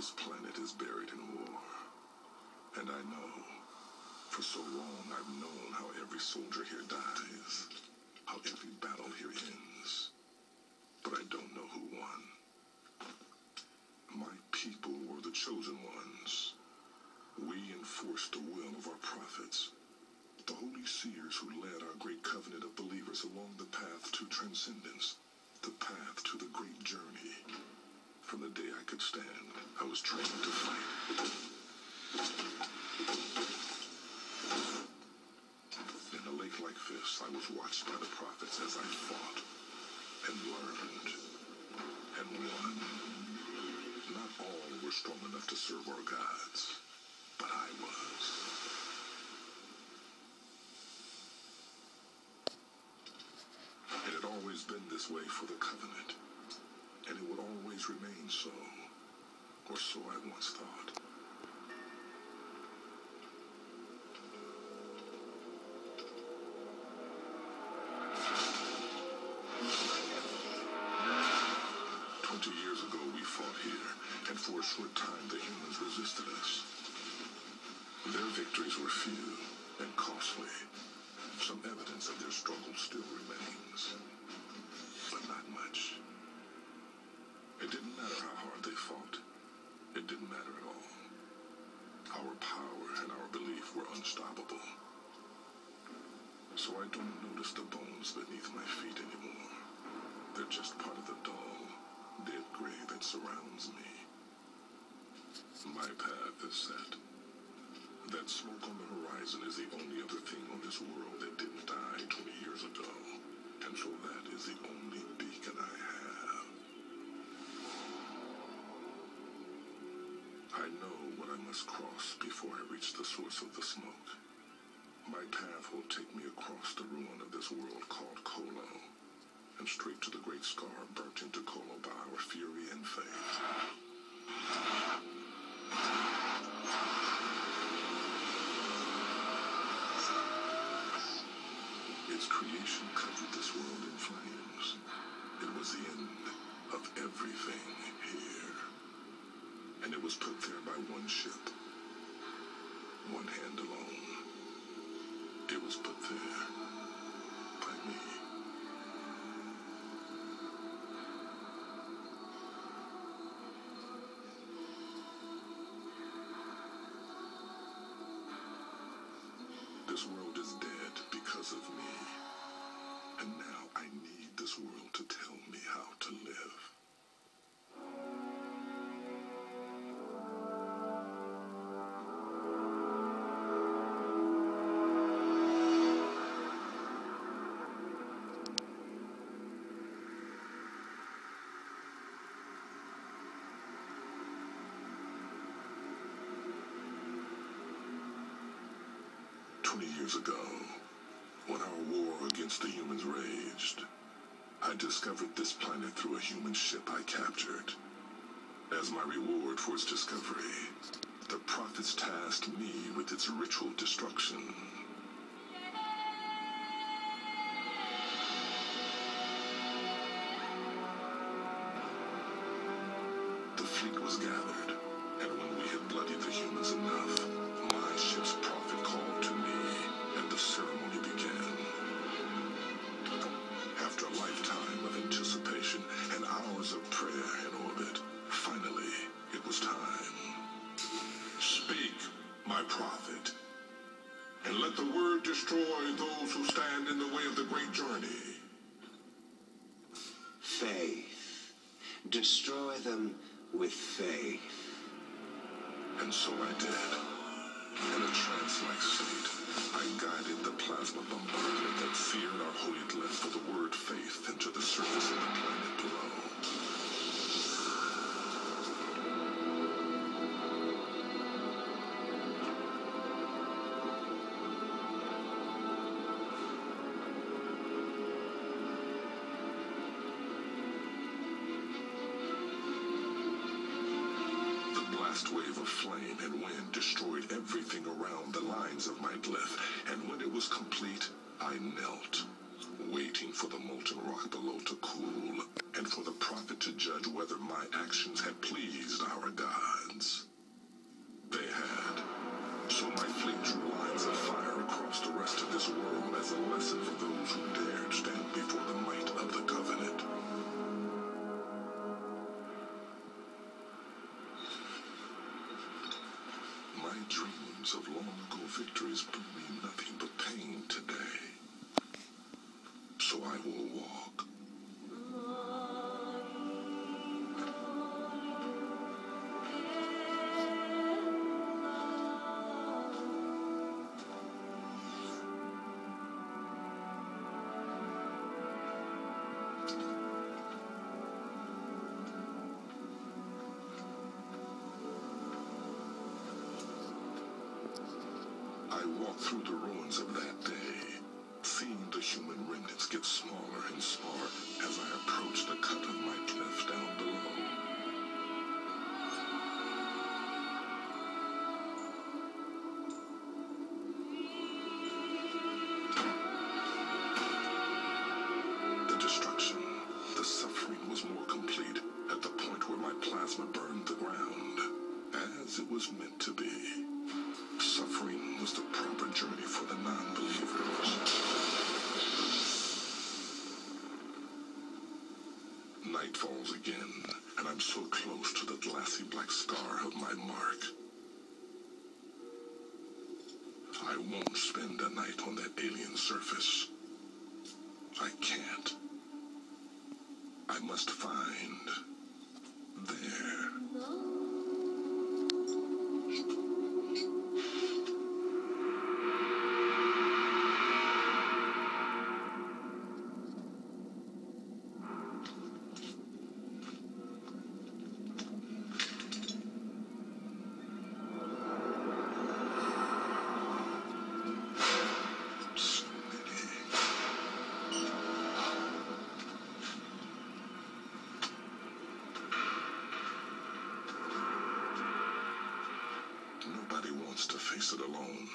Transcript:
This planet is buried in war. And I know, for so long I've known how every soldier here dies, how every battle here ends. But I don't know who won. My people were the chosen ones. We enforced the will of our prophets, the holy seers who led our great covenant of believers along the path to transcendence, the path to the great journey. From the day I could stand, I was trained to fight. In a lake like this, I was watched by the prophets as I fought and learned and won. Not all were strong enough to serve our gods, but I was. It had always been this way for the covenant, and it would always remain so, or so I once thought. And for a short time, the humans resisted us. Their victories were few and costly. Some evidence of their struggle still remains, but not much. It didn't matter how hard they fought. It didn't matter at all. Our power and our belief were unstoppable. So I don't notice the bones beneath my feet anymore. They're just part of the dull, dead gray that surrounds me. My path is set. That smoke on the horizon is the only other thing on this world that didn't die 20 years ago. And so that is the only beacon I have. I know what I must cross before I reach the source of the smoke. My path will take me across the ruin of this world called Kolo, and straight to the great scar burnt into Kolo by our fury and faith. Its creation covered this world in flames. It was the end of everything here. And it was put there by one ship, one hand alone. It was put there by me. This world is dead because of me. And now I need this world to tell me how to live. Years ago, when our war against the humans raged, I discovered this planet through a human ship I captured. As my reward for its discovery, the prophets tasked me with its ritual destruction. The fleet was gathered, and when we had bloodied the humans enough, my ship's prophet called to me, and the ceremony began. After a lifetime of anticipation and hours of prayer in orbit, finally, it was time. Speak, my prophet, and let the word destroy those who stand in the way of the great journey. Faith. Destroy them with faith. And so I did. In a trance-like state, I guided the plasma bombardment that seared our holy glyph of the word faith into the surface of the planet below. Wave of flame and wind destroyed everything around the lines of my glyph, and when it was complete, I knelt, waiting for the molten rock below to cool, and for the prophet to judge whether my actions had pleased our gods. They had. So my fleet drew lines of fire across the rest of this world as a lesson for those who dared stand before the might of the Covenant. My dreams of long-ago victories bring me nothing but pain today. So I will walk. I walked through the ruins of that day, seeing the human remnants get smaller and smaller as I approached the cut of my cliff down below. The destruction, the suffering was more complete at the point where my plasma burned the ground, as it was meant to be. Suffering was the proper journey for the non-believers. Night falls again, and I'm so close to the glassy black scar of my mark. I won't spend a night on that alien surface. I can't. I must find there. Nobody wants to face it alone.